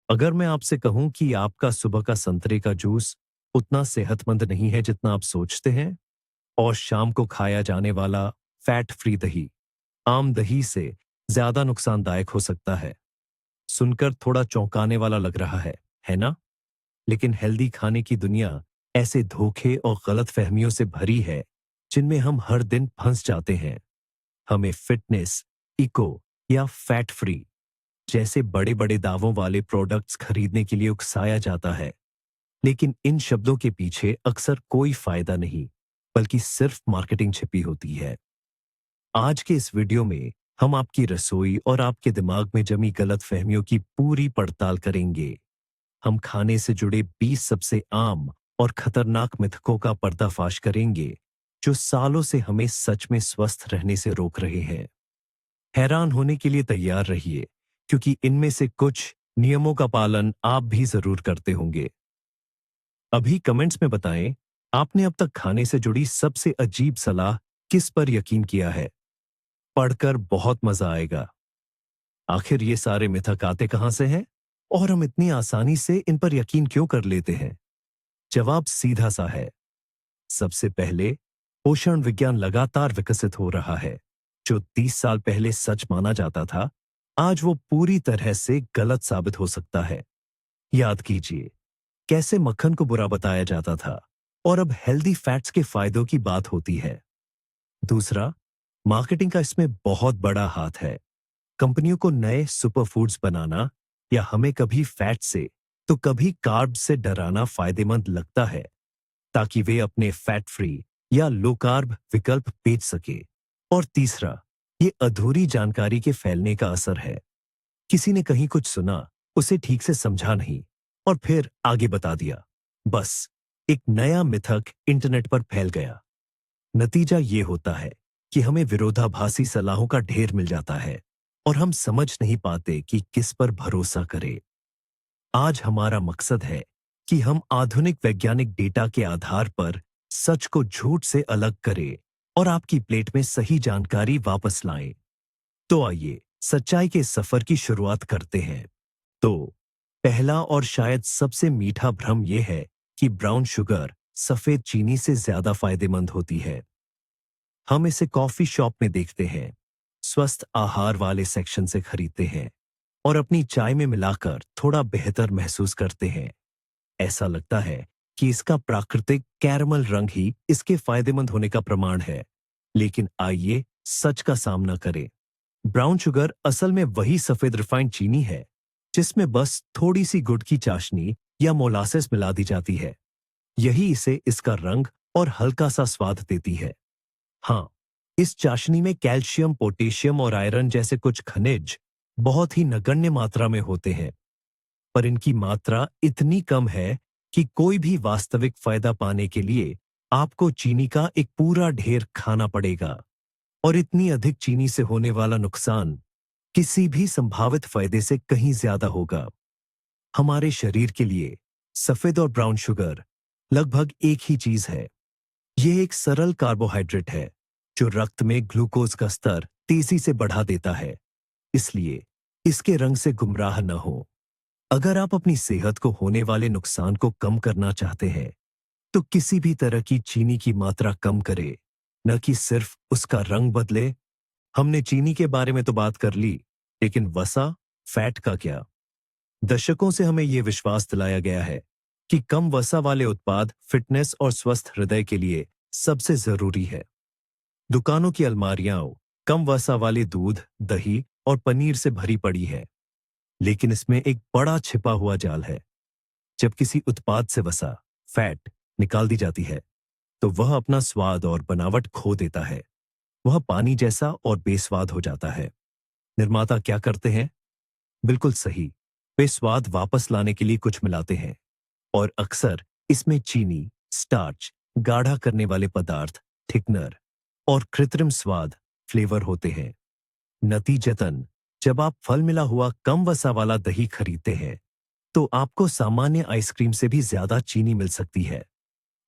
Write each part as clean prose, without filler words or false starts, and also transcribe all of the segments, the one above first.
अगर मैं आपसे कहूं कि आपका सुबह का संतरे का जूस उतना सेहतमंद नहीं है जितना आप सोचते हैं, और शाम को खाया जाने वाला फैट फ्री दही आम दही से ज्यादा नुकसानदायक हो सकता है, सुनकर थोड़ा चौंकाने वाला लग रहा है ना? लेकिन हेल्दी खाने की दुनिया ऐसे धोखे और गलत फहमियों से भरी है जिनमें हम हर दिन फंस जाते हैं। हमें फिटनेस, इको या फैट फ्री जैसे बड़े बड़े दावों वाले प्रोडक्ट्स खरीदने के लिए उकसाया जाता है, लेकिन इन शब्दों के पीछे अक्सर कोई फायदा नहीं, बल्कि सिर्फ मार्केटिंग छिपी होती है। आज के इस वीडियो में हम आपकी रसोई और आपके दिमाग में जमी गलत फहमियों की पूरी पड़ताल करेंगे। हम खाने से जुड़े 20 सबसे आम और खतरनाक मिथकों का पर्दाफाश करेंगे, जो सालों से हमें सच में स्वस्थ रहने से रोक रहे हैं। हैरान होने के लिए तैयार रहिए, क्योंकि इनमें से कुछ नियमों का पालन आप भी जरूर करते होंगे। अभी कमेंट्स में बताएं, आपने अब तक खाने से जुड़ी सबसे अजीब सलाह किस पर यकीन किया है? पढ़कर बहुत मजा आएगा। आखिर ये सारे मिथक आते कहां से हैं और हम इतनी आसानी से इन पर यकीन क्यों कर लेते हैं? जवाब सीधा सा है। सबसे पहले, पोषण विज्ञान लगातार विकसित हो रहा है। जो 30 साल पहले सच माना जाता था, आज वो पूरी तरह से गलत साबित हो सकता है। याद कीजिए, कैसे मक्खन को बुरा बताया जाता था और अब हेल्दी फैट्स के फायदों की बात होती है। दूसरा, मार्केटिंग का इसमें बहुत बड़ा हाथ है। कंपनियों को नए सुपरफूड्स बनाना या हमें कभी फैट से तो कभी कार्ब से डराना फायदेमंद लगता है, ताकि वे अपने फैट फ्री या लो कार्ब विकल्प बेच सके। और तीसरा, ये अधूरी जानकारी के फैलने का असर है। किसी ने कहीं कुछ सुना, उसे ठीक से समझा नहीं और फिर आगे बता दिया। बस एक नया मिथक इंटरनेट पर फैल गया। नतीजा ये होता है कि हमें विरोधाभासी सलाहों का ढेर मिल जाता है और हम समझ नहीं पाते कि किस पर भरोसा करें। आज हमारा मकसद है कि हम आधुनिक वैज्ञानिक डेटा के आधार पर सच को झूठ से अलग करें और आपकी प्लेट में सही जानकारी वापस लाएं। तो आइए सच्चाई के इस सफर की शुरुआत करते हैं। तो पहला और शायद सबसे मीठा भ्रम यह है कि ब्राउन शुगर सफेद चीनी से ज्यादा फायदेमंद होती है। हम इसे कॉफी शॉप में देखते हैं, स्वस्थ आहार वाले सेक्शन से खरीदते हैं और अपनी चाय में मिलाकर थोड़ा बेहतर महसूस करते हैं। ऐसा लगता है कि इसका प्राकृतिक कैरमल रंग ही इसके फायदेमंद होने का प्रमाण है। लेकिन आइए सच का सामना करें। ब्राउन शुगर असल में वही सफेद रिफाइंड चीनी है, जिसमें बस थोड़ी सी गुड़ की चाशनी या मोलासेस मिला दी जाती है। यही इसे इसका रंग और हल्का सा स्वाद देती है। हाँ, इस चाशनी में कैल्शियम, पोटेशियम और आयरन जैसे कुछ खनिज बहुत ही नगण्य मात्रा में होते हैं, पर इनकी मात्रा इतनी कम है कि कोई भी वास्तविक फायदा पाने के लिए आपको चीनी का एक पूरा ढेर खाना पड़ेगा। और इतनी अधिक चीनी से होने वाला नुकसान किसी भी संभावित फायदे से कहीं ज्यादा होगा। हमारे शरीर के लिए सफेद और ब्राउन शुगर लगभग एक ही चीज है। यह एक सरल कार्बोहाइड्रेट है जो रक्त में ग्लूकोज का स्तर तेजी से बढ़ा देता है, इसलिए इसके रंग से गुमराह न हो। अगर आप अपनी सेहत को होने वाले नुकसान को कम करना चाहते हैं, तो किसी भी तरह की चीनी की मात्रा कम करें, न कि सिर्फ उसका रंग बदले। हमने चीनी के बारे में तो बात कर ली, लेकिन वसा, फैट का क्या? दशकों से हमें यह विश्वास दिलाया गया है कि कम वसा वाले उत्पाद फिटनेस और स्वस्थ हृदय के लिए सबसे जरूरी है। दुकानों की अलमारियां कम वसा वाले दूध, दही और पनीर से भरी पड़ी है, लेकिन इसमें एक बड़ा छिपा हुआ जाल है। जब किसी उत्पाद से वसा, फैट निकाल दी जाती है, तो वह अपना स्वाद और बनावट खो देता है। वह पानी जैसा और बेस्वाद हो जाता है। निर्माता क्या करते हैं? बिल्कुल सही, वे स्वाद वापस लाने के लिए कुछ मिलाते हैं, और अक्सर इसमें चीनी, स्टार्च, गाढ़ा करने वाले पदार्थ, थिकनर और कृत्रिम स्वाद, फ्लेवर होते हैं। नतीजतन जब आप फल मिला हुआ कम वसा वाला दही खरीदते हैं, तो आपको सामान्य आइसक्रीम से भी ज्यादा चीनी मिल सकती है।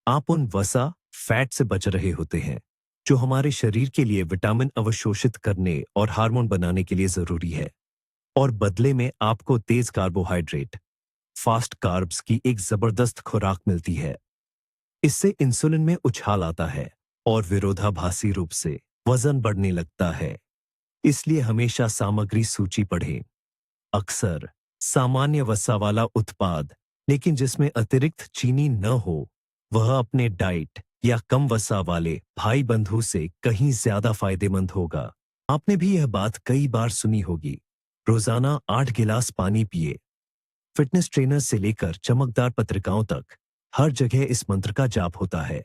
आप उन वसा, फैट से बच रहे होते हैं जो हमारे शरीर के लिए विटामिन अवशोषित करने और हार्मोन बनाने के लिए जरूरी है, और बदले में आपको तेज कार्बोहाइड्रेट, फास्ट कार्ब्स की एक जबरदस्त खुराक मिलती है। इससे इंसुलिन में उछाल आता है और विरोधाभासी रूप से वजन बढ़ने लगता है। इसलिए हमेशा सामग्री सूची पढ़ें। अक्सर सामान्य वसा वाला उत्पाद, लेकिन जिसमें अतिरिक्त चीनी न हो, वह अपने डाइट या कम वसा वाले भाई बंधु से कहीं ज्यादा फायदेमंद होगा। आपने भी यह बात कई बार सुनी होगी, रोजाना 8 गिलास पानी पिए। फिटनेस ट्रेनर से लेकर चमकदार पत्रिकाओं तक हर जगह इस मंत्र का जाप होता है।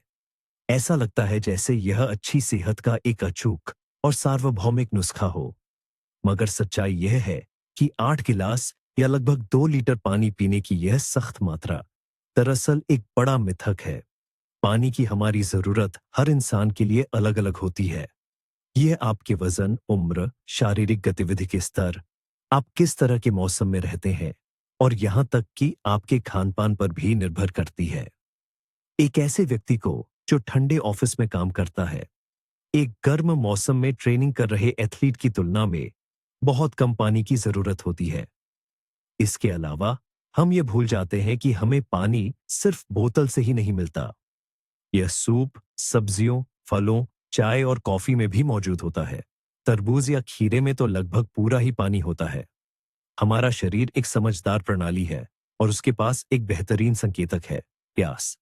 ऐसा लगता है जैसे यह अच्छी सेहत का एक अचूक और सार्वभौमिक नुस्खा हो। मगर सच्चाई यह है कि 8 गिलास या लगभग 2 लीटर पानी पीने की यह सख्त मात्रा दरअसल एक बड़ा मिथक है। पानी की हमारी जरूरत हर इंसान के लिए अलग अलग होती है। यह आपके वजन, उम्र, शारीरिक गतिविधि के स्तर, आप किस तरह के मौसम में रहते हैं और यहां तक कि आपके खान पान पर भी निर्भर करती है। एक ऐसे व्यक्ति को जो ठंडे ऑफिस में काम करता है, एक गर्म मौसम में ट्रेनिंग कर रहे एथलीट की तुलना में बहुत कम पानी की जरूरत होती है। इसके अलावा हम ये भूल जाते हैं कि हमें पानी सिर्फ बोतल से ही नहीं मिलता। यह सूप, सब्जियों, फलों, चाय और कॉफी में भी मौजूद होता है। तरबूज या खीरे में तो लगभग पूरा ही पानी होता है। हमारा शरीर एक समझदार प्रणाली है और उसके पास एक बेहतरीन संकेतक है, प्यास।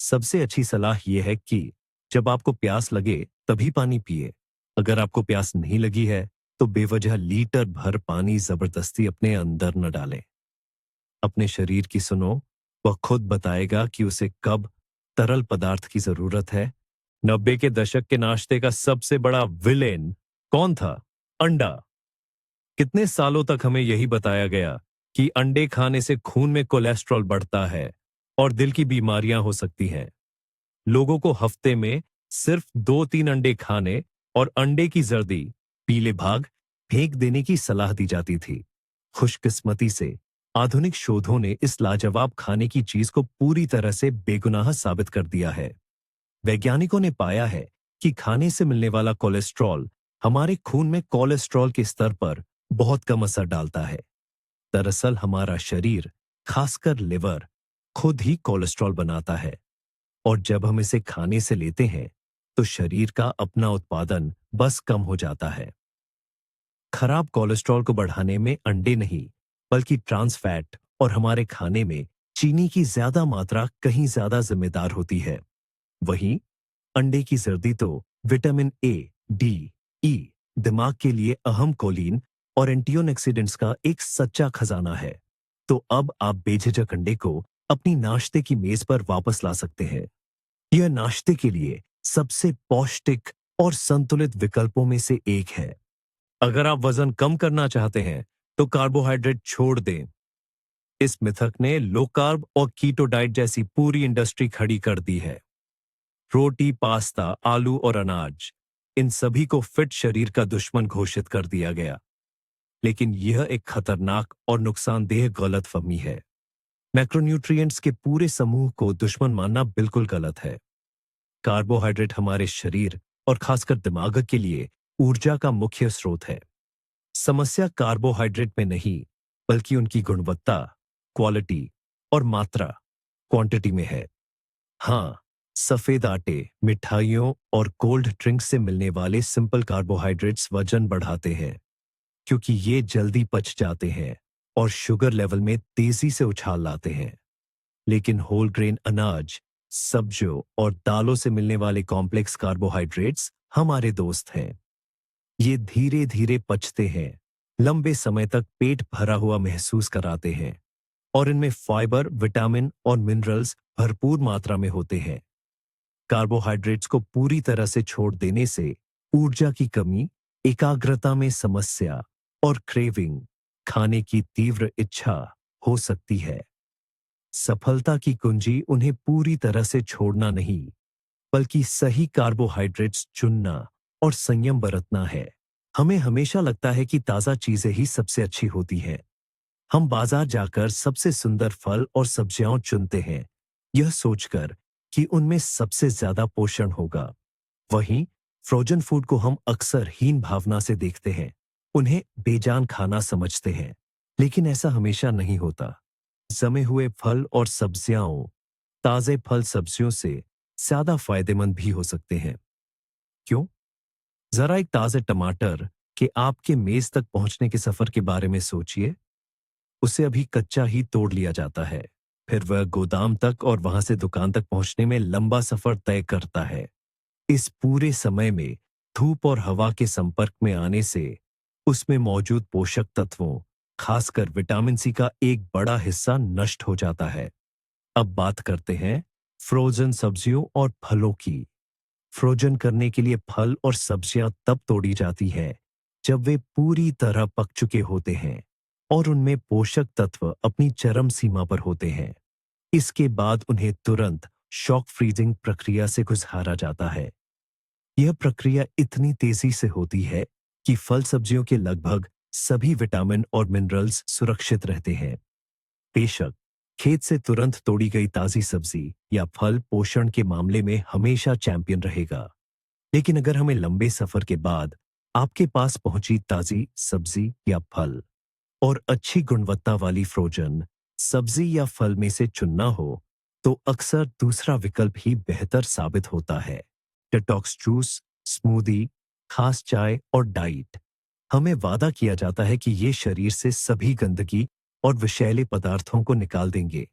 सबसे अच्छी सलाह यह है कि जब आपको प्यास लगे तभी पानी पिए। अगर आपको प्यास नहीं लगी है तो बेवजह लीटर भर पानी जबरदस्ती अपने अंदर न डालें। अपने शरीर की सुनो, वह खुद बताएगा कि उसे कब तरल पदार्थ की जरूरत है। 90 के दशक के नाश्ते का सबसे बड़ा विलेन कौन था? अंडा। कितने सालों तक हमें यही बताया गया कि अंडे खाने से खून में कोलेस्ट्रॉल बढ़ता है और दिल की बीमारियां हो सकती हैं। लोगों को हफ्ते में सिर्फ 2-3 अंडे खाने और अंडे की जर्दी, पीले भाग, फेंक देने की सलाह दी जाती थी। खुशकिस्मती से आधुनिक शोधों ने इस लाजवाब खाने की चीज को पूरी तरह से बेगुनाह साबित कर दिया है। वैज्ञानिकों ने पाया है कि खाने से मिलने वाला कोलेस्ट्रॉल हमारे खून में कोलेस्ट्रॉल के स्तर पर बहुत कम असर डालता है। दरअसल हमारा शरीर, खासकर लिवर, खुद ही कोलेस्ट्रॉल बनाता है और जब हम इसे खाने से लेते हैं तो शरीर का अपना उत्पादन बस कम हो जाता है। खराब कोलेस्ट्रॉल को बढ़ाने में अंडे नहीं, बल्कि ट्रांस फैट और हमारे खाने में चीनी की ज्यादा मात्रा कहीं ज्यादा जिम्मेदार होती है। वहीं अंडे की जर्दी तो विटामिन ए, डी, ई, दिमाग के लिए अहम कोलिन और एंटीऑक्सीडेंट्स का एक सच्चा खजाना है। तो अब आप बेझिझक अंडे को अपनी नाश्ते की मेज पर वापस ला सकते हैं। यह नाश्ते के लिए सबसे पौष्टिक और संतुलित विकल्पों में से एक है। अगर आप वजन कम करना चाहते हैं तो कार्बोहाइड्रेट छोड़ दें। इस मिथक ने लो कार्ब और कीटो डाइट जैसी पूरी इंडस्ट्री खड़ी कर दी है। रोटी, पास्ता, आलू और अनाज, इन सभी को फिट शरीर का दुश्मन घोषित कर दिया गया। लेकिन यह एक खतरनाक और नुकसानदेह गलतफहमी है। मैक्रोन्यूट्रिएंट्स के पूरे समूह को दुश्मन मानना बिल्कुल गलत है। कार्बोहाइड्रेट हमारे शरीर और खासकर दिमाग के लिए ऊर्जा का मुख्य स्रोत है। समस्या कार्बोहाइड्रेट में नहीं, बल्कि उनकी गुणवत्ता, क्वालिटी और मात्रा, क्वांटिटी में है। हाँ, सफेद आटे, मिठाइयों और कोल्ड ड्रिंक्स से मिलने वाले सिंपल कार्बोहाइड्रेट्स वजन बढ़ाते हैं, क्योंकि ये जल्दी पच जाते हैं और शुगर लेवल में तेजी से उछाल लाते हैं। लेकिन होल ग्रेन अनाज, सब्जियों और दालों से मिलने वाले कॉम्प्लेक्स कार्बोहाइड्रेट्स हमारे दोस्त हैं। ये धीरे धीरे पचते हैं, लंबे समय तक पेट भरा हुआ महसूस कराते हैं और इनमें फाइबर, विटामिन और मिनरल्स भरपूर मात्रा में होते हैं। कार्बोहाइड्रेट्स को पूरी तरह से छोड़ देने से ऊर्जा की कमी, एकाग्रता में समस्या और क्रेविंग, खाने की तीव्र इच्छा हो सकती है। सफलता की कुंजी उन्हें पूरी तरह से छोड़ना नहीं, बल्कि सही कार्बोहाइड्रेट्स चुनना और संयम बरतना है। हमें हमेशा लगता है कि ताजा चीजें ही सबसे अच्छी होती हैं। हम बाजार जाकर सबसे सुंदर फल और सब्जियां चुनते हैं, यह सोचकर कि उनमें सबसे ज्यादा पोषण होगा। वहीं फ्रोजन फूड को हम अक्सर हीन भावना से देखते हैं, उन्हें बेजान खाना समझते हैं। लेकिन ऐसा हमेशा नहीं होता। जमे हुए फल और सब्जियां ताजे फल सब्जियों से ज्यादा फायदेमंद भी हो सकते हैं। क्यों? जरा एक ताजे टमाटर के आपके मेज तक पहुंचने के सफर के बारे में सोचिए। उसे अभी कच्चा ही तोड़ लिया जाता है, फिर वह गोदाम तक और वहां से दुकान तक पहुंचने में लंबा सफर तय करता है। इस पूरे समय में धूप और हवा के संपर्क में आने से उसमें मौजूद पोषक तत्वों, खासकर विटामिन सी का एक बड़ा हिस्सा नष्ट हो जाता है। अब बात करते हैं फ्रोजन सब्जियों और फलों की। फ्रोजन करने के लिए फल और सब्जियां तब तोड़ी जाती हैं जब वे पूरी तरह पक चुके होते हैं और उनमें पोषक तत्व अपनी चरम सीमा पर होते हैं। इसके बाद उन्हें तुरंत शॉक फ्रीजिंग प्रक्रिया से गुजारा जाता है। यह प्रक्रिया इतनी तेजी से होती है कि फल सब्जियों के लगभग सभी विटामिन और मिनरल्स सुरक्षित रहते हैं। बेशक खेत से तुरंत तोड़ी गई ताजी सब्जी या फल पोषण के मामले में हमेशा चैंपियन रहेगा, लेकिन अगर हमें लंबे सफर के बाद आपके पास पहुंची ताजी सब्जी या फल और अच्छी गुणवत्ता वाली फ्रोजन सब्जी या फल में से चुनना हो, तो अक्सर दूसरा विकल्प ही बेहतर साबित होता है। डिटॉक्स जूस, स्मूदी, खास चाय और डाइट। हमें वादा किया जाता है कि ये शरीर से सभी गंदगी और विषैले पदार्थों को निकाल देंगे,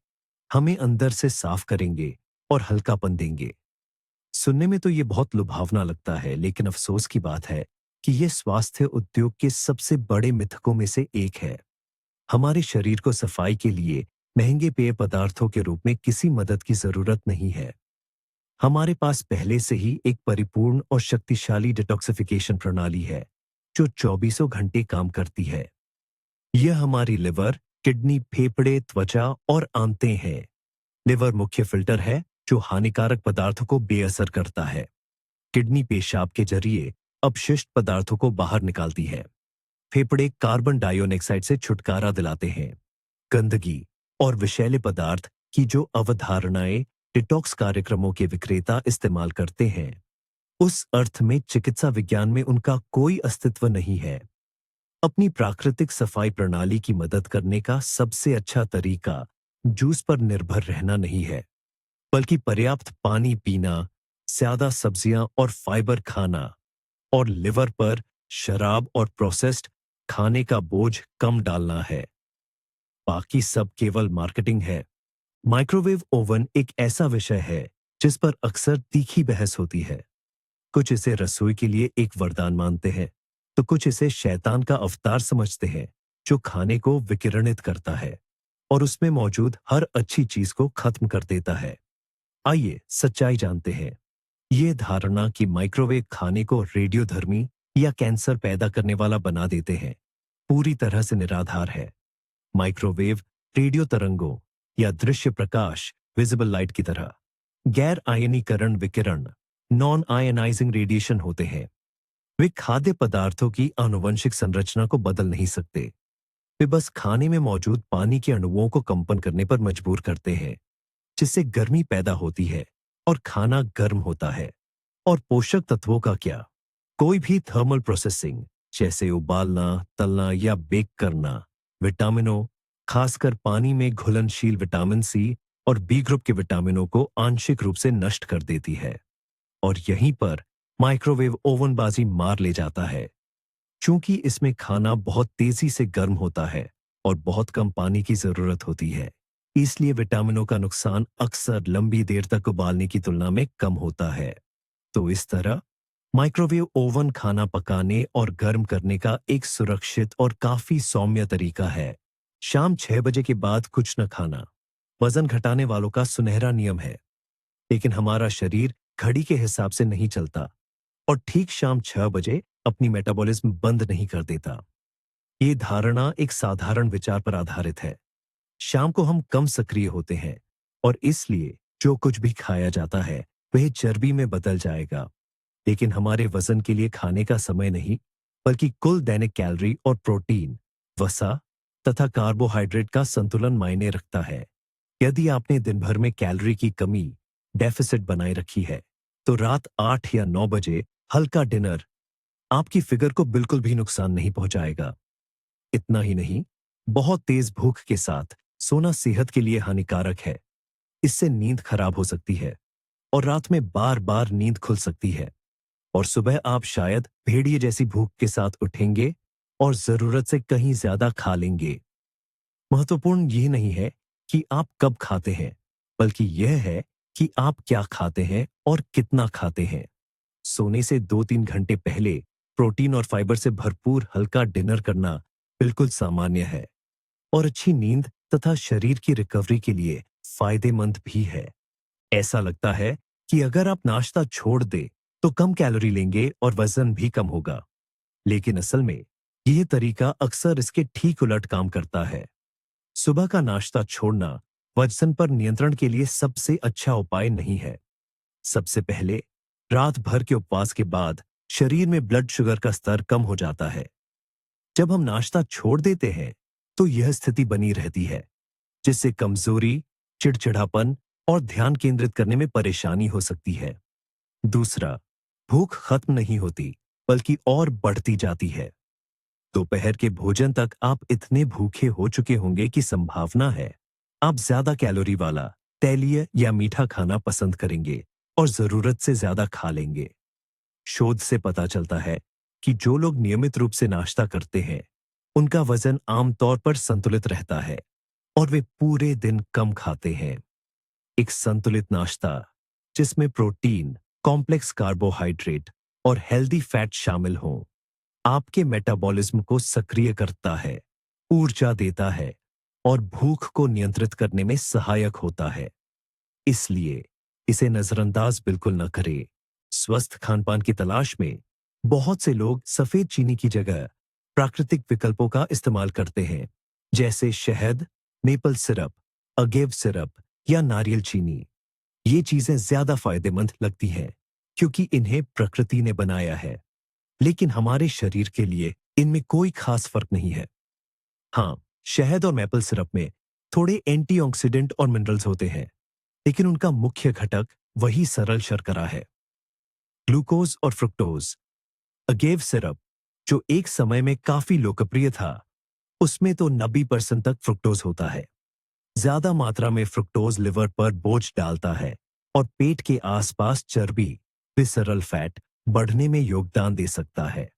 हमें अंदर से साफ करेंगे और हल्कापन देंगे। सुनने में तो ये बहुत लुभावना लगता है, लेकिन अफसोस की बात है कि ये स्वास्थ्य उद्योग के सबसे बड़े मिथकों में से एक है। हमारे शरीर को सफाई के लिए महंगे पेय पदार्थों के रूप में किसी मदद की जरूरत नहीं है। हमारे पास पहले से ही एक परिपूर्ण और शक्तिशाली डिटॉक्सिफिकेशन प्रणाली है जो 24 घंटे काम करती है। यह हमारी लिवर, किडनी, फेफड़े, त्वचा और आंतें हैं। लिवर मुख्य फिल्टर है जो हानिकारक पदार्थों को बेअसर करता है। किडनी पेशाब के जरिए अपशिष्ट पदार्थों को बाहर निकालती है। फेफड़े कार्बन डाइऑक्साइड से छुटकारा दिलाते हैं। गंदगी और विषैले पदार्थ की जो अवधारणाएं डिटॉक्स कार्यक्रमों के विक्रेता इस्तेमाल करते हैं, उस अर्थ में चिकित्सा विज्ञान में उनका कोई अस्तित्व नहीं है। अपनी प्राकृतिक सफाई प्रणाली की मदद करने का सबसे अच्छा तरीका जूस पर निर्भर रहना नहीं है, बल्कि पर्याप्त पानी पीना, ज्यादा सब्जियां और फाइबर खाना और लिवर पर शराब और प्रोसेस्ड खाने का बोझ कम डालना है। बाकी सब केवल मार्केटिंग है। माइक्रोवेव ओवन एक ऐसा विषय है जिस पर अक्सर तीखी बहस होती है। कुछ इसे रसोई के लिए एक वरदान मानते हैं, तो कुछ इसे शैतान का अवतार समझते हैं जो खाने को विकिरणित करता है और उसमें मौजूद हर अच्छी चीज को खत्म कर देता है। आइए सच्चाई जानते हैं। ये धारणा कि माइक्रोवेव खाने को रेडियोधर्मी या कैंसर पैदा करने वाला बना देते हैं, पूरी तरह से निराधार है। माइक्रोवेव रेडियो तरंगों या दृश्य प्रकाश, विजिबल लाइट की तरह गैर आयनीकरण विकिरण, नॉन आयनाइजिंग रेडिएशन होते हैं। वे खाद्य पदार्थों की आनुवंशिक संरचना को बदल नहीं सकते। वे बस खाने में मौजूद पानी के अणुओं को कंपन करने पर मजबूर करते हैं, जिससे गर्मी पैदा होती है और खाना गर्म होता है। और पोषक तत्वों का क्या? कोई भी थर्मल प्रोसेसिंग जैसे उबालना, तलना या बेक करना विटामिनों, खासकर पानी में घुलनशील विटामिन सी और बी ग्रुप के विटामिनों को आंशिक रूप से नष्ट कर देती है। और यहीं पर माइक्रोवेव ओवन बाजी मार ले जाता है। चूंकि इसमें खाना बहुत तेजी से गर्म होता है और बहुत कम पानी की जरूरत होती है, इसलिए विटामिनों का नुकसान अक्सर लंबी देर तक उबालने की तुलना में कम होता है। तो इस तरह माइक्रोवेव ओवन खाना पकाने और गर्म करने का एक सुरक्षित और काफी सौम्य तरीका है। शाम 6 बजे के बाद कुछ न खाना वजन घटाने वालों का सुनहरा नियम है, लेकिन हमारा शरीर घड़ी के हिसाब से नहीं चलता और ठीक शाम 6 बजे अपनी मेटाबॉलिज्म बंद नहीं कर देता। ये धारणा एक साधारण विचार पर आधारित है। शाम को हम कम सक्रिय होते हैं और इसलिए जो कुछ भी खाया जाता है वह चर्बी में बदल जाएगा। लेकिन हमारे वजन के लिए खाने का समय नहीं, बल्कि कुल दैनिक कैलोरी और प्रोटीन, वसा तथा कार्बोहाइड्रेट का संतुलन मायने रखता है। यदि आपने दिन भर में कैलोरी की कमी, डेफिसिट बनाए रखी है, तो रात 8 या 9 बजे हल्का डिनर आपकी फिगर को बिल्कुल भी नुकसान नहीं पहुंचाएगा। इतना ही नहीं, बहुत तेज भूख के साथ सोना सेहत के लिए हानिकारक है। इससे नींद खराब हो सकती है और रात में बार बार नींद खुल सकती है और सुबह आप शायद भेड़िए जैसी भूख के साथ उठेंगे और जरूरत से कहीं ज्यादा खा लेंगे। महत्वपूर्ण ये नहीं है कि आप कब खाते हैं, बल्कि यह है कि आप क्या खाते हैं और कितना खाते हैं। सोने से 2-3 घंटे पहले प्रोटीन और फाइबर से भरपूर हल्का डिनर करना बिल्कुल सामान्य है और अच्छी नींद तथा शरीर की रिकवरी के लिए फायदेमंद भी है। ऐसा लगता है कि अगर आप नाश्ता छोड़ दें तो कम कैलोरी लेंगे और वजन भी कम होगा, लेकिन असल में यह तरीका अक्सर इसके ठीक उलट काम करता है। सुबह का नाश्ता छोड़ना वजन पर नियंत्रण के लिए सबसे अच्छा उपाय नहीं है। सबसे पहले, रात भर के उपवास के बाद शरीर में ब्लड शुगर का स्तर कम हो जाता है। जब हम नाश्ता छोड़ देते हैं तो यह स्थिति बनी रहती है, जिससे कमजोरी, चिड़चिड़ापन और ध्यान केंद्रित करने में परेशानी हो सकती है। दूसरा, भूख खत्म नहीं होती, बल्कि और बढ़ती जाती है। दोपहर के भोजन तक आप इतने भूखे हो चुके होंगे कि संभावना है आप ज्यादा कैलोरी वाला, तैलीय या मीठा खाना पसंद करेंगे और जरूरत से ज्यादा खा लेंगे। शोध से पता चलता है कि जो लोग नियमित रूप से नाश्ता करते हैं, उनका वजन आमतौर पर संतुलित रहता है और वे पूरे दिन कम खाते हैं। एक संतुलित नाश्ता जिसमें प्रोटीन, कॉम्प्लेक्स कार्बोहाइड्रेट और हेल्दी फैट शामिल हों, आपके मेटाबॉलिज्म को सक्रिय करता है, ऊर्जा देता है और भूख को नियंत्रित करने में सहायक होता है। इसलिए इसे नजरअंदाज बिल्कुल न करें। स्वस्थ खानपान की तलाश में बहुत से लोग सफेद चीनी की जगह प्राकृतिक विकल्पों का इस्तेमाल करते हैं, जैसे शहद, मेपल सिरप, अगेव सिरप या नारियल चीनी। ये चीजें ज्यादा फायदेमंद लगती हैं क्योंकि इन्हें प्रकृति ने बनाया है, लेकिन हमारे शरीर के लिए इनमें कोई खास फर्क नहीं है। हाँ, शहद और मैपल सिरप में थोड़े एंटीऑक्सीडेंट और मिनरल्स होते हैं, लेकिन उनका मुख्य घटक वही सरल शर्करा है। ग्लूकोज और फ्रुक्टोज। अगेव सिरप, जो एक समय में काफी लोकप्रिय था, उसमें तो 90% तक फ्रुक्टोज होता है। ज्यादा मात्रा में फ्रुक्टोज लिवर पर बोझ डालता है और पेट के आसपास चर्बी, विसरल फैट बढ़ने में योगदान दे सकता है।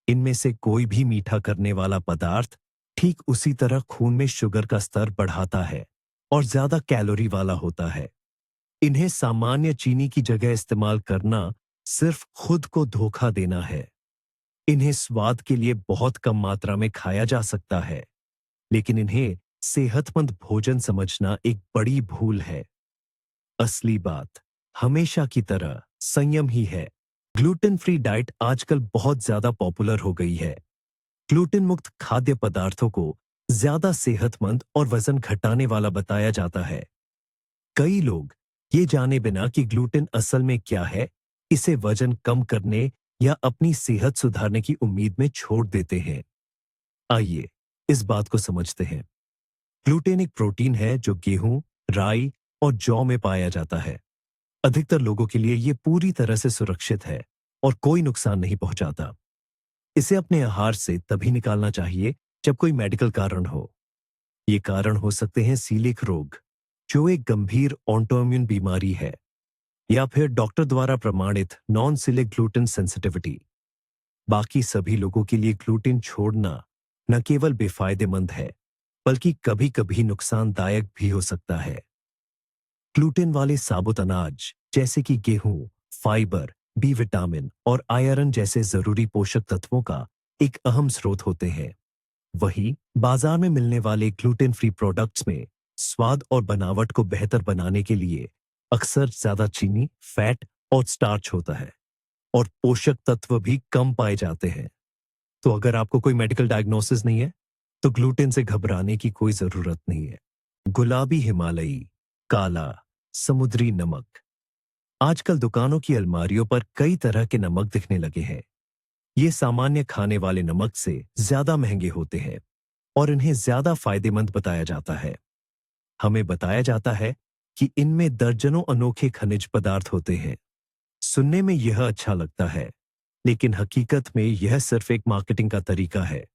इनमें से कोई भी मीठा करने वाला पदार्थ ठीक उसी तरह खून में शुगर का स्तर बढ़ाता है और ज्यादा कैलोरी वाला होता है। इन्हें सामान्य चीनी की जगह इस्तेमाल करना सिर्फ खुद को धोखा देना है। इन्हें स्वाद के लिए बहुत कम मात्रा में खाया जा सकता है, लेकिन इन्हें सेहतमंद भोजन समझना एक बड़ी भूल है। असली बात हमेशा की तरह संयम ही है। ग्लूटेन फ्री डाइट आजकल बहुत ज्यादा पॉपुलर हो गई है। ग्लूटेन मुक्त खाद्य पदार्थों को ज्यादा सेहतमंद और वजन घटाने वाला बताया जाता है। कई लोग ये जाने बिना कि ग्लूटेन असल में क्या है, इसे वजन कम करने या अपनी सेहत सुधारने की उम्मीद में छोड़ देते हैं। आइए इस बात को समझते हैं। ग्लूटेन एक प्रोटीन है जो गेहूं, राई और जौ में पाया जाता है। अधिकतर लोगों के लिए ये पूरी तरह से सुरक्षित है और कोई नुकसान नहीं पहुंचाता। इसे अपने आहार से तभी निकालना चाहिए जब कोई मेडिकल कारण हो। ये कारण हो सकते हैं सीलिक रोग, जो एक गंभीर ऑटोइम्यून बीमारी है, या फिर डॉक्टर द्वारा प्रमाणित नॉन सिलिक ग्लूटेन सेंसिटिविटी। बाकी सभी लोगों के लिए ग्लूटेन छोड़ना न केवल बेफायदेमंद है, बल्कि कभी-कभी नुकसानदायक भी हो सकता है। ग्लूटेन वाले साबुत अनाज जैसे कि गेहूं, फाइबर, बी विटामिन और आयरन जैसे जरूरी पोषक तत्वों का एक अहम स्रोत होते हैं। वहीं बाजार में मिलने वाले ग्लूटेन फ्री प्रोडक्ट्स में स्वाद और बनावट को बेहतर बनाने के लिए अक्सर ज्यादा चीनी, फैट और स्टार्च होता है और पोषक तत्व भी कम पाए जाते हैं। तो अगर आपको कोई मेडिकल डायग्नोसिस नहीं है, तो ग्लूटेन से घबराने की कोई जरूरत नहीं है। गुलाबी हिमालयी, काला, समुद्री नमक। आजकल दुकानों की अलमारियों पर कई तरह के नमक दिखने लगे हैं। ये सामान्य खाने वाले नमक से ज्यादा महंगे होते हैं और इन्हें ज्यादा फायदेमंद बताया जाता है। हमें बताया जाता है कि इनमें दर्जनों अनोखे खनिज पदार्थ होते हैं। सुनने में यह अच्छा लगता है, लेकिन हकीकत में यह सिर्फ एक मार्केटिंग का तरीका है।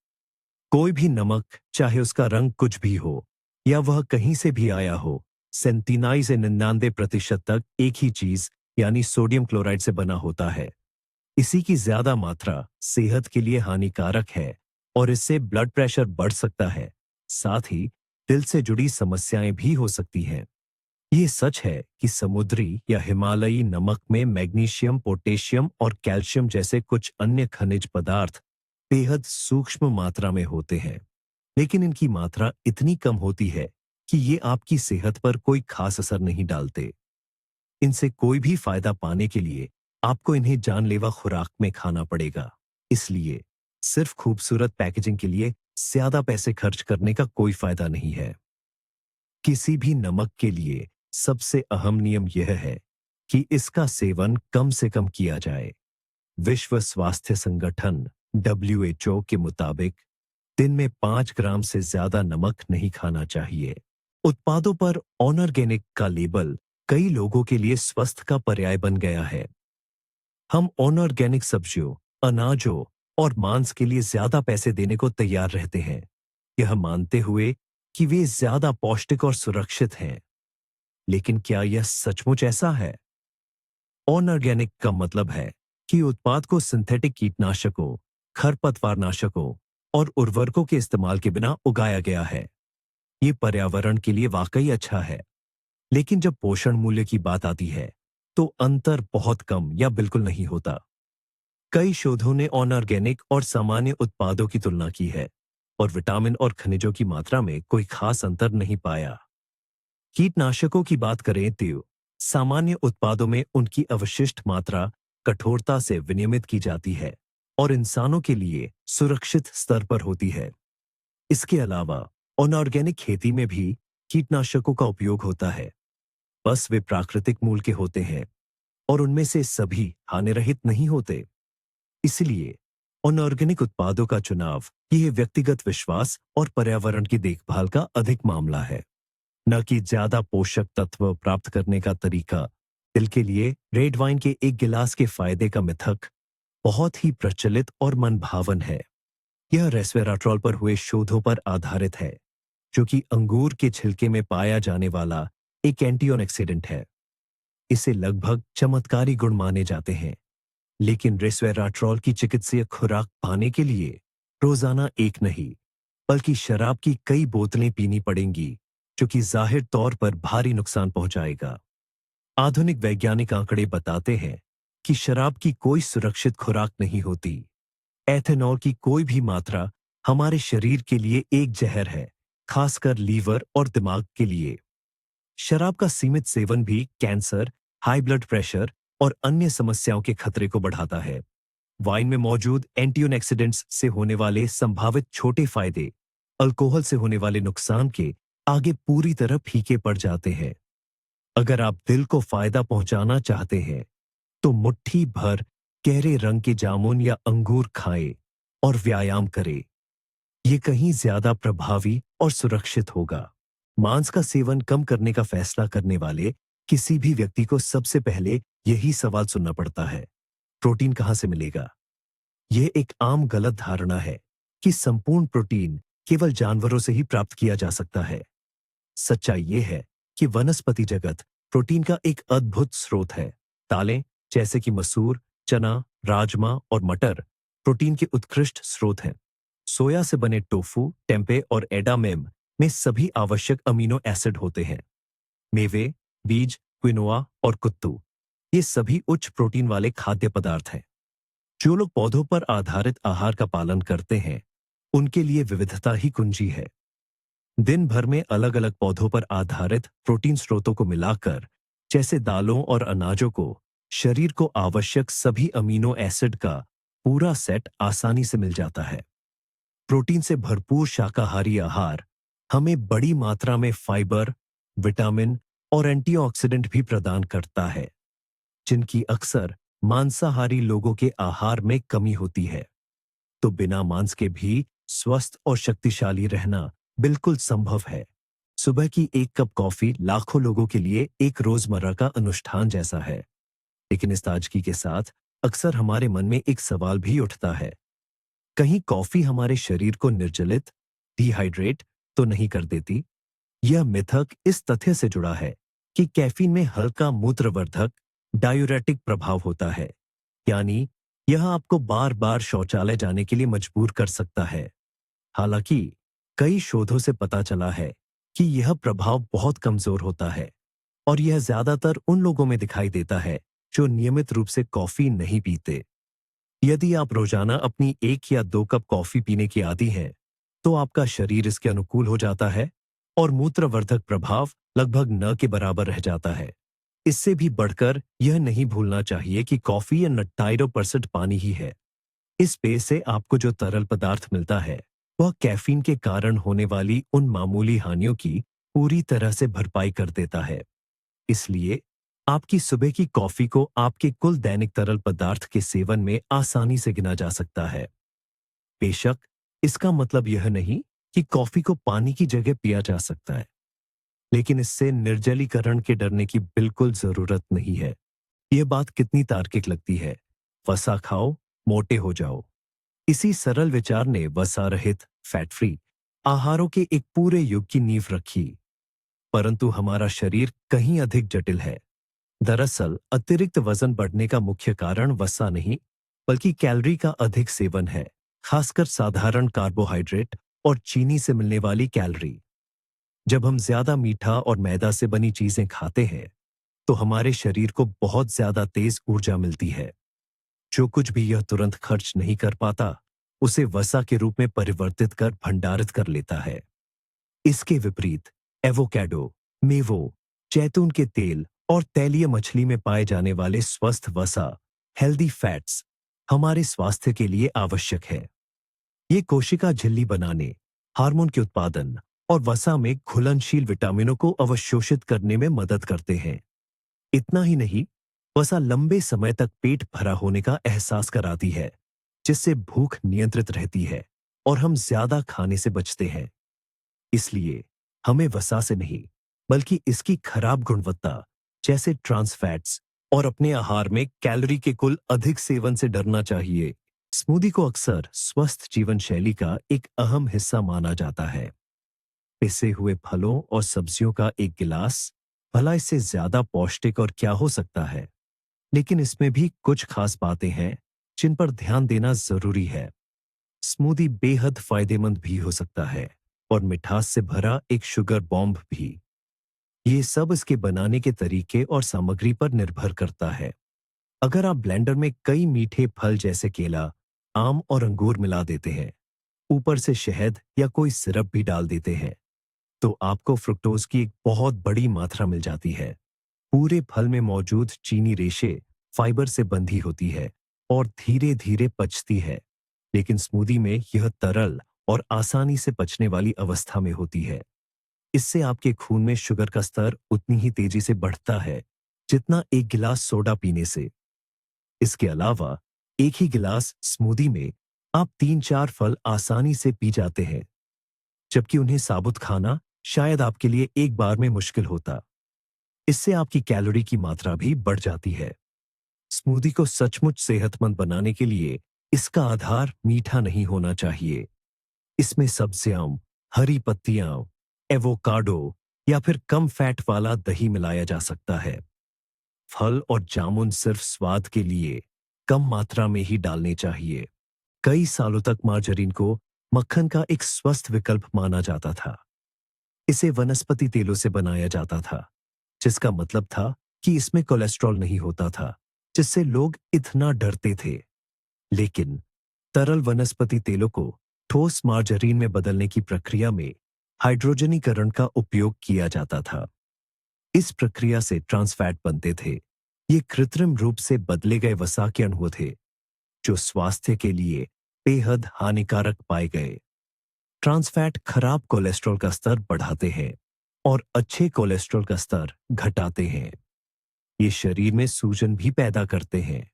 कोई भी नमक, चाहे उसका रंग कुछ भी हो, या वह कहीं से भी आया हो, 97 से 99% तक एक ही चीज यानी सोडियम क्लोराइड से बना होता है। इसी की ज्यादा मात्रा सेहत के लिए हानिकारक है और इससे ब्लड प्रेशर बढ़ सकता है। साथ ही दिल से जुड़ी समस्याएं भी हो सकती हैं। ये सच है कि समुद्री या हिमालयी नमक में मैग्नीशियम, पोटेशियम और कैल्शियम जैसे कुछ अन्य खनिज पदार्थ बेहद सूक्ष्म मात्रा में होते हैं, लेकिन इनकी मात्रा इतनी कम होती है कि ये आपकी सेहत पर कोई खास असर नहीं डालते। इनसे कोई भी फायदा पाने के लिए आपको इन्हें जानलेवा खुराक में खाना पड़ेगा। इसलिए सिर्फ खूबसूरत पैकेजिंग के लिए ज्यादा पैसे खर्च करने का कोई फायदा नहीं है। किसी भी नमक के लिए सबसे अहम नियम यह है कि इसका सेवन कम से कम किया जाए। विश्व स्वास्थ्य संगठन WHO के मुताबिक दिन में 5 ग्राम से ज्यादा नमक नहीं खाना चाहिए। उत्पादों पर ऑनऑर्गेनिक का लेबल कई लोगों के लिए स्वस्थ का पर्याय बन गया है। हम ऑनऑर्गेनिक सब्जियों, अनाजों और मांस के लिए ज्यादा पैसे देने को तैयार रहते हैं, यह मानते हुए कि वे ज्यादा पौष्टिक और सुरक्षित हैं। लेकिन क्या यह सचमुच ऐसा है? ऑनऑर्गेनिक का मतलब है कि उत्पाद को सिंथेटिक कीटनाशकों, खरपतवारनाशकों और उर्वरकों के इस्तेमाल के बिना उगाया गया है। ये पर्यावरण के लिए वाकई अच्छा है, लेकिन जब पोषण मूल्य की बात आती है तो अंतर बहुत कम या बिल्कुल नहीं होता। कई शोधों ने ऑनऑर्गेनिक और सामान्य उत्पादों की तुलना की है और विटामिन और खनिजों की मात्रा में कोई खास अंतर नहीं पाया। कीटनाशकों की बात करें तो सामान्य उत्पादों में उनकी अवशिष्ट मात्रा कठोरता से विनियमित की जाती है और इंसानों के लिए सुरक्षित स्तर पर होती है। इसके अलावा अनऑर्गेनिक खेती में भी कीटनाशकों का उपयोग होता है, बस वे प्राकृतिक मूल के होते हैं और उनमें से सभी हानिरहित नहीं होते। इसलिए अनऑर्गेनिक उत्पादों का चुनाव यह व्यक्तिगत विश्वास और पर्यावरण की देखभाल का अधिक मामला है, न कि ज्यादा पोषक तत्व प्राप्त करने का तरीका। दिल के लिए रेड वाइन के एक गिलास के फायदे का मिथक बहुत ही प्रचलित और मनभावन है। यह रेस्वेराट्रॉल पर हुए शोधों पर आधारित है, जो कि अंगूर के छिलके में पाया जाने वाला एक एंटीऑक्सीडेंट है। इसे लगभग चमत्कारी गुण माने जाते हैं, लेकिन रेस्वेराट्रॉल की चिकित्सीय खुराक पाने के लिए रोजाना एक नहीं, बल्कि शराब की कई बोतलें पीनी पड़ेंगी, जो कि जाहिर तौर पर भारी नुकसान पहुंचाएगा। आधुनिक वैज्ञानिक आंकड़े बताते हैं कि शराब की कोई सुरक्षित खुराक नहीं होती। एथेनॉल की कोई भी मात्रा हमारे शरीर के लिए एक जहर है, खासकर लीवर और दिमाग के लिए। शराब का सीमित सेवन भी कैंसर, हाई ब्लड प्रेशर और अन्य समस्याओं के खतरे को बढ़ाता है। वाइन में मौजूद एंटीऑक्सीडेंट्स से होने वाले संभावित छोटे फायदे अल्कोहल से होने वाले नुकसान के आगे पूरी तरह फीके पड़ जाते हैं। अगर आप दिल को फायदा पहुंचाना चाहते हैं, तो मुट्ठी भर गहरे रंग के जामुन या अंगूर खाएं और व्यायाम करें। ये कहीं ज्यादा प्रभावी और सुरक्षित होगा। मांस का सेवन कम करने का फैसला करने वाले किसी भी व्यक्ति को सबसे पहले यही सवाल सुनना पड़ता है, प्रोटीन कहां से मिलेगा? यह एक आम गलत धारणा है कि संपूर्ण प्रोटीन केवल जानवरों से ही प्राप्त किया जा सकता है। सच्चाई यह है कि वनस्पति जगत प्रोटीन का एक अद्भुत स्रोत है। दालें जैसे कि मसूर, चना, राजमा और मटर प्रोटीन के उत्कृष्ट स्रोत हैं। सोया से बने टोफू, टेम्पे और एडामेम में सभी आवश्यक अमीनो एसिड होते हैं। मेवे, बीज, क्विनोआ और कुत्तू, ये सभी उच्च प्रोटीन वाले खाद्य पदार्थ हैं। जो लोग पौधों पर आधारित आहार का पालन करते हैं, उनके लिए विविधता ही कुंजी है। दिन भर में अलग अलग पौधों पर आधारित प्रोटीन स्रोतों को मिलाकर, जैसे दालों और अनाजों को, शरीर को आवश्यक सभी अमीनो एसिड का पूरा सेट आसानी से मिल जाता है। प्रोटीन से भरपूर शाकाहारी आहार हमें बड़ी मात्रा में फाइबर, विटामिन और एंटीऑक्सीडेंट भी प्रदान करता है, जिनकी अक्सर मांसाहारी लोगों के आहार में कमी होती है। तो बिना मांस के भी स्वस्थ और शक्तिशाली रहना बिल्कुल संभव है। सुबह की एक कप कॉफी लाखों लोगों के लिए एक रोजमर्रा का अनुष्ठान जैसा है। लेकिन इस ताजगी के साथ अक्सर हमारे मन में एक सवाल भी उठता है, कहीं कॉफी हमारे शरीर को निर्जलित, डिहाइड्रेट तो नहीं कर देती? यह मिथक इस तथ्य से जुड़ा है कि कैफीन में हल्का मूत्रवर्धक डायूरेटिक प्रभाव होता है, यानी यह आपको बार बार शौचालय जाने के लिए मजबूर कर सकता है। हालांकि कई शोधों से पता चला है कि यह प्रभाव बहुत कमजोर होता है और यह ज्यादातर उन लोगों में दिखाई देता है जो नियमित रूप से कॉफी नहीं पीते। यदि आप रोजाना अपनी 1 या 2 कप कॉफी पीने की आदी हैं, तो आपका शरीर इसके अनुकूल हो जाता है और मूत्रवर्धक प्रभाव लगभग न के बराबर रह जाता है। इससे भी बढ़कर यह नहीं भूलना चाहिए कि कॉफी 98% पानी ही है। इस पेय से आपको जो तरल पदार्थ मिलता है वह कैफीन के कारण होने वाली उन मामूली हानियों की पूरी तरह से भरपाई कर देता है। इसलिए आपकी सुबह की कॉफी को आपके कुल दैनिक तरल पदार्थ के सेवन में आसानी से गिना जा सकता है। बेशक इसका मतलब यह नहीं कि कॉफी को पानी की जगह पिया जा सकता है, लेकिन इससे निर्जलीकरण के डरने की बिल्कुल जरूरत नहीं है। यह बात कितनी तार्किक लगती है। वसा खाओ, मोटे हो जाओ। इसी सरल विचार ने वसा रहित, फैट फ्री आहारों के एक पूरे युग की नींव रखी। परंतु हमारा शरीर कहीं अधिक जटिल है। दरअसल अतिरिक्त वजन बढ़ने का मुख्य कारण वसा नहीं, बल्कि कैलोरी का अधिक सेवन है, खासकर साधारण कार्बोहाइड्रेट और चीनी से मिलने वाली कैलोरी। जब हम ज्यादा मीठा और मैदा से बनी चीजें खाते हैं, तो हमारे शरीर को बहुत ज्यादा तेज ऊर्जा मिलती है। जो कुछ भी यह तुरंत खर्च नहीं कर पाता, उसे वसा के रूप में परिवर्तित कर भंडारित कर लेता है। इसके विपरीत एवोकैडो, मेवों, जैतून के तेल और तैलीय मछली में पाए जाने वाले स्वस्थ वसा, हेल्दी फैट्स, हमारे स्वास्थ्य के लिए आवश्यक है। ये कोशिका झिल्ली बनाने, हार्मोन के उत्पादन और वसा में घुलनशील विटामिनों को अवशोषित करने में मदद करते हैं। इतना ही नहीं, वसा लंबे समय तक पेट भरा होने का एहसास कराती है, जिससे भूख नियंत्रित रहती है और हम ज्यादा खाने से बचते हैं। इसलिए हमें वसा से नहीं, बल्कि इसकी खराब गुणवत्ता जैसे ट्रांस फैट्स और अपने आहार में कैलोरी के कुल अधिक सेवन से डरना चाहिए। स्मूदी को अक्सर स्वस्थ जीवन शैली का एक अहम हिस्सा माना जाता है। पिसे हुए फलों और सब्जियों का एक गिलास, भला इससे ज्यादा पौष्टिक और क्या हो सकता है। लेकिन इसमें भी कुछ खास बातें हैं जिन पर ध्यान देना जरूरी है। स्मूदी बेहद फायदेमंद भी हो सकता है और मिठास से भरा एक शुगर बॉम्ब भी। ये सब इसके बनाने के तरीके और सामग्री पर निर्भर करता है। अगर आप ब्लेंडर में कई मीठे फल जैसे केला, आम और अंगूर मिला देते हैं, ऊपर से शहद या कोई सिरप भी डाल देते हैं, तो आपको फ्रुक्टोज की एक बहुत बड़ी मात्रा मिल जाती है। पूरे फल में मौजूद चीनी रेशे फाइबर से बंधी होती है और धीरे धीरे पचती है, लेकिन स्मूदी में यह तरल और आसानी से पचने वाली अवस्था में होती है। इससे आपके खून में शुगर का स्तर उतनी ही तेजी से बढ़ता है जितना एक गिलास सोडा पीने से। इसके अलावा एक ही गिलास स्मूदी में आप 3-4 फल आसानी से पी जाते हैं, जबकि उन्हें साबुत खाना शायद आपके लिए एक बार में मुश्किल होता। इससे आपकी कैलोरी की मात्रा भी बढ़ जाती है। स्मूदी को सचमुच सेहतमंद बनाने के लिए इसका आधार मीठा नहीं होना चाहिए। इसमें सब्जियां, हरी पत्तियां, एवोकाडो या फिर कम फैट वाला दही मिलाया जा सकता है। फल और जामुन सिर्फ स्वाद के लिए कम मात्रा में ही डालने चाहिए। कई सालों तक मार्जरीन को मक्खन का एक स्वस्थ विकल्प माना जाता था। इसे वनस्पति तेलों से बनाया जाता था, जिसका मतलब था कि इसमें कोलेस्ट्रॉल नहीं होता था, जिससे लोग इतना डरते थे। लेकिन तरल वनस्पति तेलों को ठोस मार्जरीन में बदलने की प्रक्रिया में हाइड्रोजनीकरण का उपयोग किया जाता था। इस प्रक्रिया से ट्रांस फैट बनते थे। ये कृत्रिम रूप से बदले गए वसा के अणु थे, जो स्वास्थ्य के लिए बेहद हानिकारक पाए गए। ट्रांस फैट खराब कोलेस्ट्रॉल का स्तर बढ़ाते हैं और अच्छे कोलेस्ट्रॉल का स्तर घटाते हैं। ये शरीर में सूजन भी पैदा करते हैं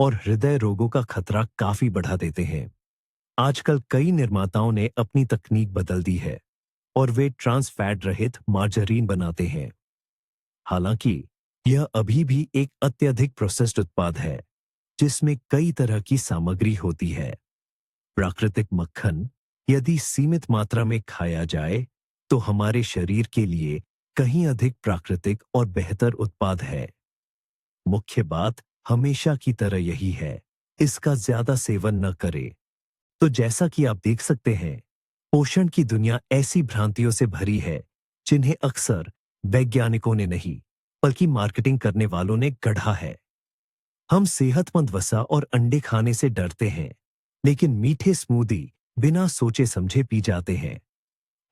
और हृदय रोगों का खतरा काफी बढ़ा देते हैं। आजकल कई निर्माताओं ने अपनी तकनीक बदल दी है और वे ट्रांस फैट रहित मार्जरीन बनाते हैं। हालांकि यह अभी भी एक अत्यधिक प्रोसेस्ड उत्पाद है, जिसमें कई तरह की सामग्री होती है। प्राकृतिक मक्खन यदि सीमित मात्रा में खाया जाए तो हमारे शरीर के लिए कहीं अधिक प्राकृतिक और बेहतर उत्पाद है। मुख्य बात हमेशा की तरह यही है, इसका ज्यादा सेवन न करें। तो जैसा कि आप देख सकते हैं, पोषण की दुनिया ऐसी भ्रांतियों से भरी है जिन्हें अक्सर वैज्ञानिकों ने नहीं बल्कि मार्केटिंग करने वालों ने गढ़ा है। हम सेहतमंद वसा और अंडे खाने से डरते हैं, लेकिन मीठे स्मूदी बिना सोचे समझे पी जाते हैं।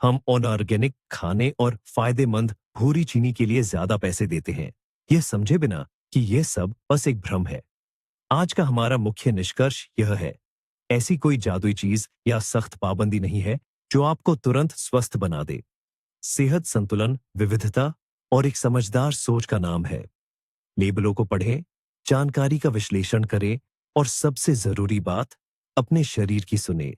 हम ऑर्गेनिक खाने और फायदेमंद भूरी चीनी के लिए ज्यादा पैसे देते हैं, यह समझे बिना कि यह सब बस एक भ्रम है। आज का हमारा मुख्य निष्कर्ष यह है, ऐसी कोई जादुई चीज या सख्त पाबंदी नहीं है जो आपको तुरंत स्वस्थ बना दे। सेहत संतुलन, विविधता और एक समझदार सोच का नाम है। लेबलों को पढ़ें, जानकारी का विश्लेषण करें और सबसे जरूरी बात, अपने शरीर की सुने।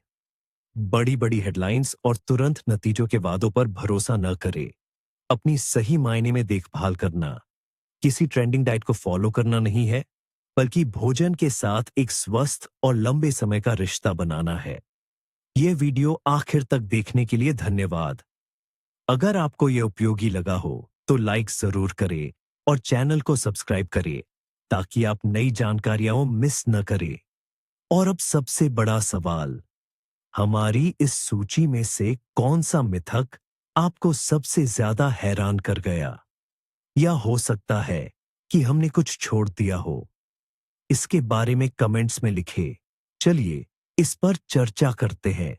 बड़ी बड़ी हेडलाइंस और तुरंत नतीजों के वादों पर भरोसा न करें। अपनी सही मायने में देखभाल करना किसी ट्रेंडिंग डाइट को फॉलो करना नहीं है, बल्कि भोजन के साथ एक स्वस्थ और लंबे समय का रिश्ता बनाना है। यह वीडियो आखिर तक देखने के लिए धन्यवाद। अगर आपको यह उपयोगी लगा हो तो लाइक जरूर करें और चैनल को सब्सक्राइब करें ताकि आप नई जानकारियां मिस न करें। और अब सबसे बड़ा सवाल, हमारी इस सूची में से कौन सा मिथक आपको सबसे ज्यादा हैरान कर गया? या हो सकता है कि हमने कुछ छोड़ दिया हो? इसके बारे में कमेंट्स में लिखें। चलिए इस पर चर्चा करते हैं।